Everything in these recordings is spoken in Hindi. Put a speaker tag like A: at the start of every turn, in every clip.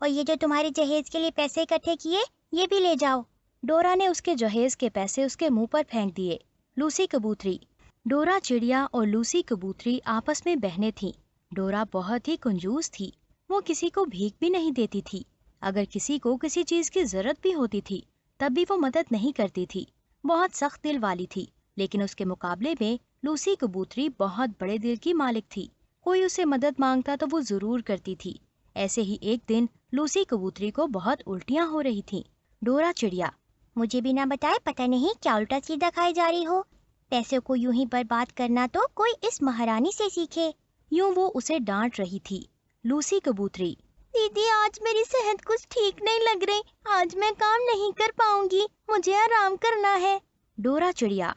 A: और ये जो तुम्हारे जहेज के लिए पैसे इकट्ठे किए ये भी ले जाओ।
B: डोरा ने उसके जहेज के पैसे उसके मुंह पर फेंक दिए। लूसी कबूतरी। डोरा चिड़िया और लूसी कबूतरी आपस में बहनें थीं। डोरा बहुत ही कंजूस थी। वो किसी को भीख भी नहीं देती थी। अगर किसी को किसी चीज की जरूरत भी होती थी तब भी वो मदद नहीं करती थी। बहुत सख्त दिल वाली थी, लेकिन उसके मुकाबले में लूसी कबूतरी बहुत बड़े दिल की मालिक थी। कोई उसे मदद मांगता तो वो जरूर करती थी। ऐसे ही एक दिन लूसी कबूतरी को बहुत उल्टियां हो रही थीं। डोरा चिड़िया।
A: मुझे बिना बताए पता नहीं क्या उल्टा सीधा खाए जा रही हो। पैसों को यूं ही बर्बाद करना तो कोई इस महारानी से सीखे।
B: यूं वो उसे डांट रही थी। लूसी कबूतरी।
A: दीदी आज मेरी सेहत कुछ ठीक नहीं लग रही, आज मैं काम नहीं कर पाऊंगी, मुझे आराम करना है।
B: डोरा चिड़िया।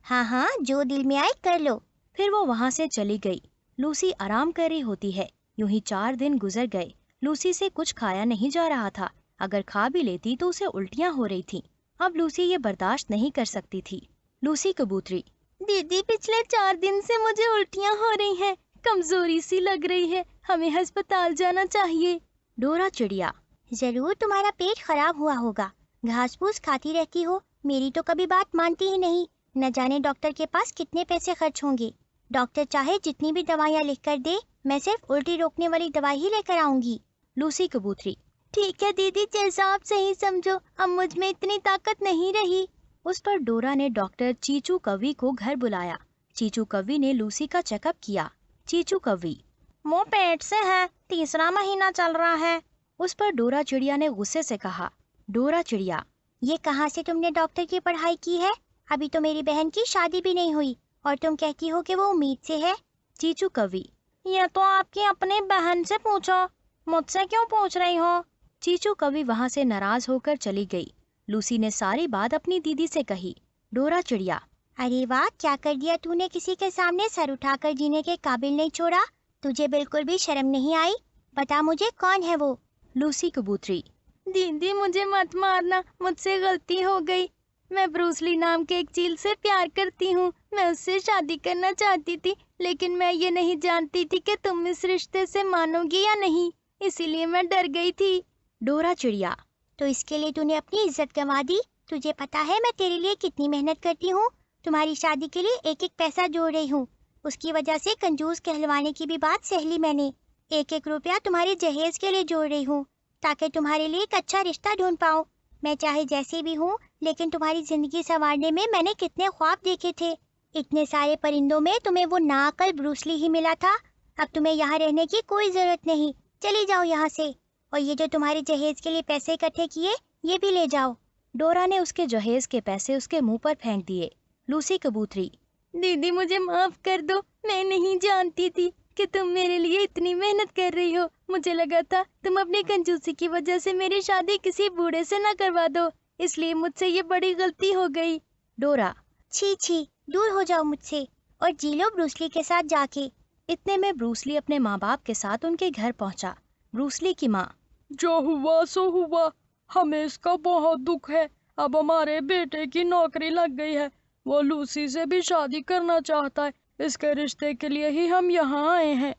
A: हाँ हाँ जो दिल में आए कर लो।
B: फिर वो वहां से चली गई। लूसी आराम कर रही होती है। यूं ही 4 दिन गुजर गए। लूसी से कुछ खाया नहीं जा रहा था। अगर खा भी लेती तो उसे उल्टियां हो रही थीं। अब लूसी ये बर्दाश्त नहीं कर सकती थी। लूसी कबूतरी।
A: दीदी पिछले 4 दिन से मुझे उल्टियां हो रही हैं, कमजोरी सी लग रही है, हमें अस्पताल जाना चाहिए।
B: डोरा चिड़िया।
A: जरूर तुम्हारा पेट खराब हुआ होगा, घास फूस खाती रहती हो, मेरी तो कभी बात मानती ही नहीं। न जाने डॉक्टर के पास कितने पैसे खर्च होंगे। डॉक्टर चाहे जितनी भी दवाइयाँ लिख कर दे, मैं सिर्फ उल्टी रोकने वाली दवाई ही लेकर आऊंगी।
B: लूसी कबूतरी।
A: ठीक है दीदी, जैसा आप सही समझो, अब मुझ में इतनी ताकत नहीं रही।
B: उस पर डोरा ने डॉक्टर चीचू कौवी को घर बुलाया। चीचू कौवी ने लूसी का चेकअप किया। चीचू कौवी।
A: वो पेट से है, 3रा महीना चल रहा है।
B: उस पर डोरा चिड़िया ने गुस्से से कहा। डोरा चिड़िया।
A: ये कहाँ से तुमने डॉक्टर की पढ़ाई की है? अभी तो मेरी बहन की शादी भी नहीं हुई और तुम कहती हो कि वो उम्मीद से है।
B: चीचू कौवी।
A: ये तो आपकी अपनी बहन से पूछो, मुझसे क्यों पूछ रही हो?
B: चीचू कौवी वहाँ से नाराज होकर चली गई। लूसी ने सारी बात अपनी दीदी से कही। डोरा चिड़िया।
A: अरे वाह, क्या कर दिया तूने, किसी के सामने सर उठाकर जीने के काबिल नहीं छोड़ा। तुझे बिल्कुल भी शर्म नहीं आई? बता मुझे कौन है वो?
B: लूसी कबूतरी।
A: दीदी मुझे मत मारना, मुझसे गलती हो गई। मैं ब्रूसली नाम के एक चील से प्यार करती हूँ, मैं उससे शादी करना चाहती थी, लेकिन मैं ये नहीं जानती थी कि तुम इस रिश्ते से मानोगी या नहीं, इसीलिए मैं डर गई थी।
B: डोरा चिड़िया।
A: तो इसके लिए तूने अपनी इज्जत गंवा दी? तुझे पता है मैं तेरे लिए कितनी मेहनत करती हूँ, तुम्हारी शादी के लिए एक एक पैसा जोड़ रही हूँ। उसकी वजह से कंजूस कहलवाने की भी बात सह ली मैंने। एक एक रुपया तुम्हारे जहेज के लिए जोड़ रही हूँ ताकि तुम्हारे लिए एक अच्छा रिश्ता ढूंढ पाऊँ। मैं चाहे जैसी भी हूँ, लेकिन तुम्हारी जिंदगी संवारने में मैंने कितने ख्वाब देखे थे। इतने सारे परिंदों में तुम्हें वो नाअक्ल ब्रूसली ही मिला था। अब तुम्हें यहाँ रहने की कोई जरूरत नहीं, चली जाओ यहाँ से। और ये जो तुम्हारे जहेज के लिए पैसे इकट्ठे किए ये भी ले जाओ।
B: डोरा ने उसके जहेज के पैसे उसके मुंह पर फेंक दिए। लूसी कबूतरी।
A: दीदी मुझे माफ कर दो, मैं नहीं जानती थी कि तुम मेरे लिए इतनी मेहनत कर रही हो। मुझे लगा था तुम अपनी कंजूसी की वजह से मेरी शादी किसी बूढ़े से न करवा दो, इसलिए मुझसे ये बड़ी गलती हो गई।
B: डोरा।
A: छी छी, दूर हो जाओ मुझसे और जी लो ब्रूसली के साथ जाके।
B: इतने में ब्रूसली अपने माँ बाप के साथ उनके घर पहुंचा। ब्रूसली की माँ।
C: जो हुआ सो हुआ, हमें इसका बहुत दुख है। अब हमारे बेटे की नौकरी लग गई है, वो लूसी से भी शादी करना चाहता है, इसके रिश्ते के लिए ही हम यहाँ आए हैं।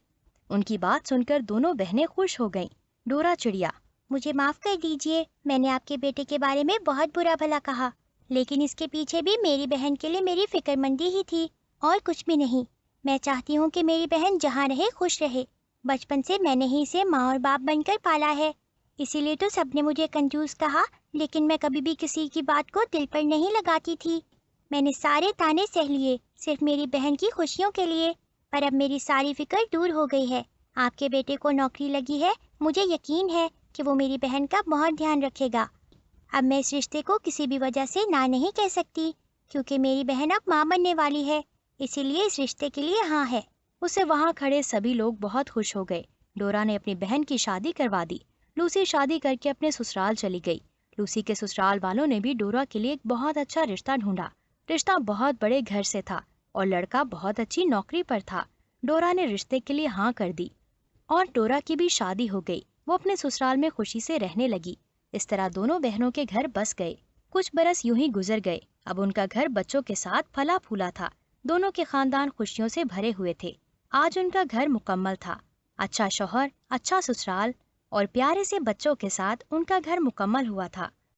B: उनकी बात सुनकर दोनों बहनें खुश हो गईं। डोरा चिड़िया।
A: मुझे माफ कर दीजिए, मैंने आपके बेटे के बारे में बहुत बुरा भला कहा, लेकिन इसके पीछे भी मेरी बहन के लिए मेरी फिक्रमंदी ही थी और कुछ भी नहीं। मैं चाहती हूँ कि मेरी बहन जहाँ रहे खुश रहे। बचपन से मैंने ही इसे माँ और बाप बनकर पाला है, इसीलिए तो सबने मुझे कंजूस कहा, लेकिन मैं कभी भी किसी की बात को दिल पर नहीं लगाती थी। मैंने सारे ताने सह लिए सिर्फ मेरी बहन की खुशियों के लिए, पर अब मेरी सारी फिक्र दूर हो गई है। आपके बेटे को नौकरी लगी है, मुझे यकीन है कि वो मेरी बहन का बहुत ध्यान रखेगा। अब मैं इस रिश्ते को किसी भी वजह से ना नहीं कह सकती, क्योंकि मेरी बहन अब माँ बनने वाली है, इसीलिए इस रिश्ते के लिए हाँ है।
B: उसे वहाँ खड़े सभी लोग बहुत खुश हो गए। डोरा ने अपनी बहन की शादी करवा दी। लूसी शादी करके अपने ससुराल चली गई। लूसी के ससुराल वालों ने भी डोरा के लिए एक बहुत अच्छा रिश्ता ढूंढा। रिश्ता बहुत बड़े घर से था और लड़का बहुत अच्छी नौकरी पर था। डोरा ने रिश्ते के लिए हाँ कर दी और डोरा की भी शादी हो गई। वो अपने ससुराल में खुशी से रहने लगी। इस तरह दोनों बहनों के घर बस गए। कुछ बरस यूं ही गुजर गए। अब उनका घर बच्चों के साथ फला फूला था। दोनों के खानदान खुशियों से भरे हुए थे। आज उनका घर मुकम्मल था। अच्छा शौहर, अच्छा ससुराल, और प्यारे से बच्चों के साथ उनका घर मुकम्मल हुआ था।